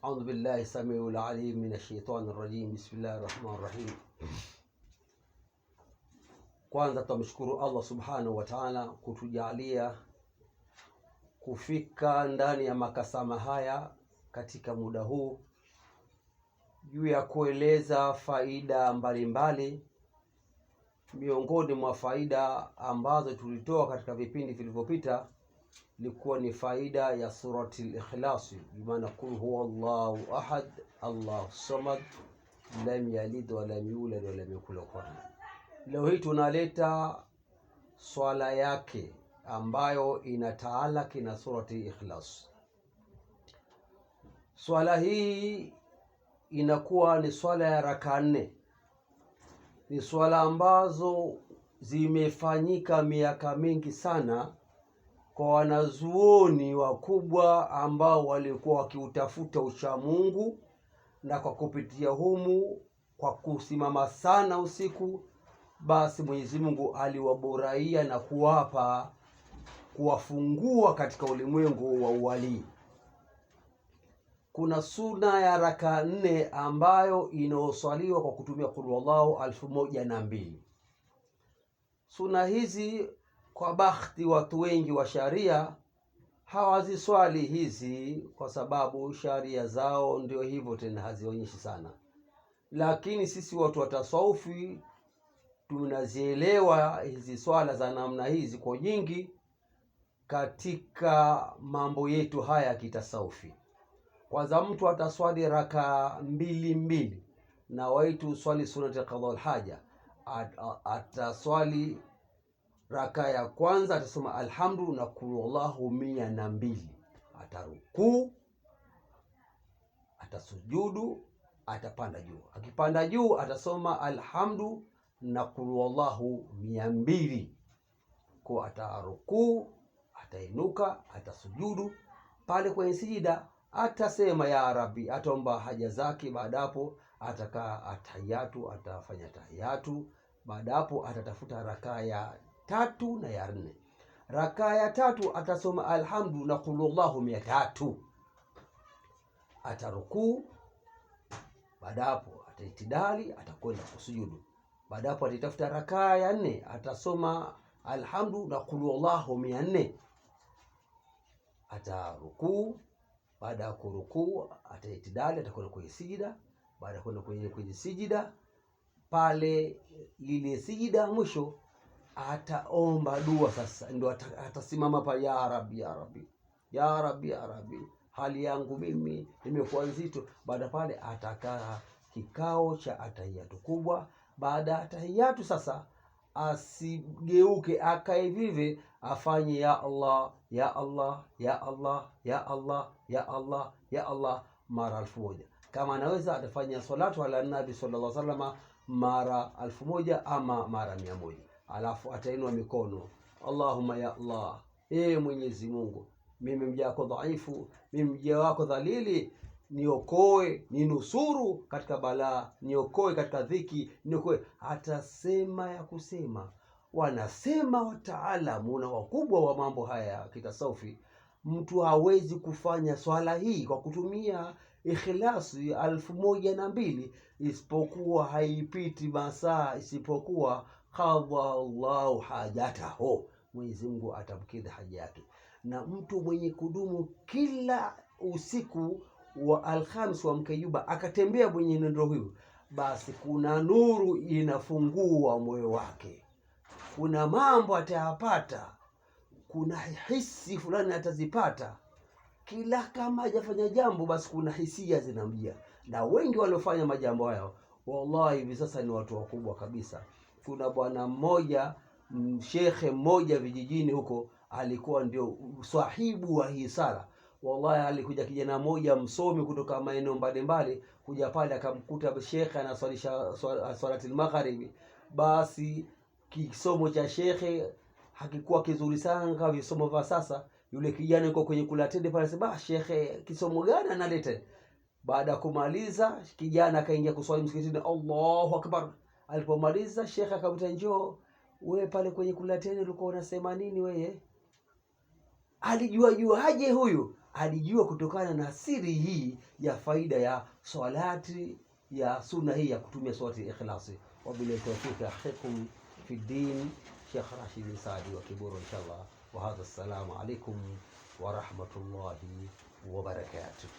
أعوذ بالله السميع العليم من الشيطان الرجيم. بسم الله الرحمن الرحيم. Kwanza tumshukuru Allah subhanahu wa ta'ala kutujalia kufika ndani ya makasama haya katika muda huu juu ya kueleza faida mbalimbali. Miongoni mwa faida ambazo tulitoa katika vipindi vilivyopita ilikuwa ni faida ya surati al-Ikhlas, bimaana kul huwallahu ahad Allahu samad lam yalid wa lam yulad wa lam yakul lahu kufuwan. Leo hii tunaleta swala yake ambayo inataalaki na surati al-Ikhlas. Swala hii inakuwa ni swala ya raka 4. Ni swala ambazo zimefanyika miaka mingi sana kwa wanazuoni wakubwa ambao walikuwa wakiutafuta uchamungu, na kwa kupitia humu kwa kusimama sana usiku, basi Mwenyezi Mungu aliwaboraia na kuwafungua katika ulimwengu wa uwali. Kuna suna ya raka 4 ambayo inaoswaliwa kwa kutumia qul huwallahu 1002. Suna hizi kwa bahati watu wengi wa sharia hawaziswali hizi, kwa sababu sharia zao ndio hivyo tena, hazionyeshi sana. Lakini sisi watu wa tasawufi tunazielewa hizi swala za namna hizi kwa nyingi katika mambo yetu haya kitasawufi. Kwanza mtu ataswali raka 2 na waitu swali sunati qadha al-haja. Ataswali raka ya kwanza atasoma alhamdu na kul huwallahu 102. Atarukuu, atasujudu, atapanda juu. Akipanda juu atasoma alhamdu na kul huwallahu 200. Kwa atarukuu, atainuka, atasujudu. Pale kwenye sijida atasema ya Rabbi, ataomba haja zake. Baada hapo atakaa atahiyatu, atafanya tahiyatu. Baada hapo atatafuta rakaa ya 3 na ya 4. Rakaa ya 3 atasoma alhamdu na qul huwallahu 300. Atarukuu. Baada hapo ataitidali, atakwenda kusujudu. Baada hapo atatafuta rakaa ya 4, atasoma alhamdu na qul huwallahu 400. Atarukuu. Baada ya kurukuu ataitidali, atakwenda kwenye sijida. Baada ya kwenda kwenye sijida, pale lile sijida mwisho ataomba dua. Sasa ndio atasimama pa ya Rabbi, ya Rabbi, ya Rabbi, ya Rabbi, hali yangu mimi imekuwa nzito. Baada pale atakaa kikao cha atahiyatu kubwa. Baada ya atahiyatu sasa asigeuke, akae vive, afanye ya Allah, ya Allah, ya Allah, ya Allah, ya Allah, ya Allah mara 1000. Kama anaweza atafanya salatu ala nabi sallallahu alaihi wasallam mara 1000 ama mara 100. Alafu atainua mikono, Allahumma ya Allah, Mwenyezi Mungu, mimi mja wako dhaifu, mimi mja wako dhalili, niokoe, ninusuru katika balaa, niokoe katika dhiki, niokoe. Atasema ya kusema. Wanasema wataalamu na wakubwa wa mambo haya kitasawufi, mtu hawezi kufanya swala hii kwa kutumia ikhlasi 1002 isipokuwa haipiti masaa, isipokuwa qadha Allahu hajatahu, Mwenyezi Mungu atamkidhi haja yake. Na mtu mwenye kudumu kila usiku wa Alhamis wa Mkayuba akatembea mwenye nendo huyu, basi kuna nuru inafungua moyo wake, kuna mambo atayapata, kuna hisi fulani atazipata. Kila kama hajafanya jambo, basi kuna hisia zinamjia. Na wengi waliofanya majambo hayo wallahi hivi sasa ni watu wakubwa kabisa. Kuna bwana mmoja, shekhe mmoja vijijini huko, alikuwa ndio sahibu wa hii sala. Wallahi alikuja kijana mmoja msomi kutoka maeneo mbalimbali, kuja pale akamkuta shekhe anaswalisha swalatul magharibi. Basi kisomo cha shekhe hakikuwa kizuri sana kama visomo vya sasa. Yule kijana yuko kwenye kulatende pale, sema shekhe kisomo gani analeta? Baada ya kumaliza kijana akaingia kuswali msikitini, Allahu akbar. Alipomaliza shekhe akamwita, njoo wewe pale kwenye kulatende ulikuwa unasema nini wewe? Alijua aje huyu? alijua kutokana na siri hii ya faida ya salati ya sunna hii ya kutumia surati Ikhlasi. Wabillahi tawfiq, akhikum fi din Sheikh Rashid Saadi wa Kiburu inshallah. Wa hadha, assalamu alaikum wa rahmatullahi wa barakatuh.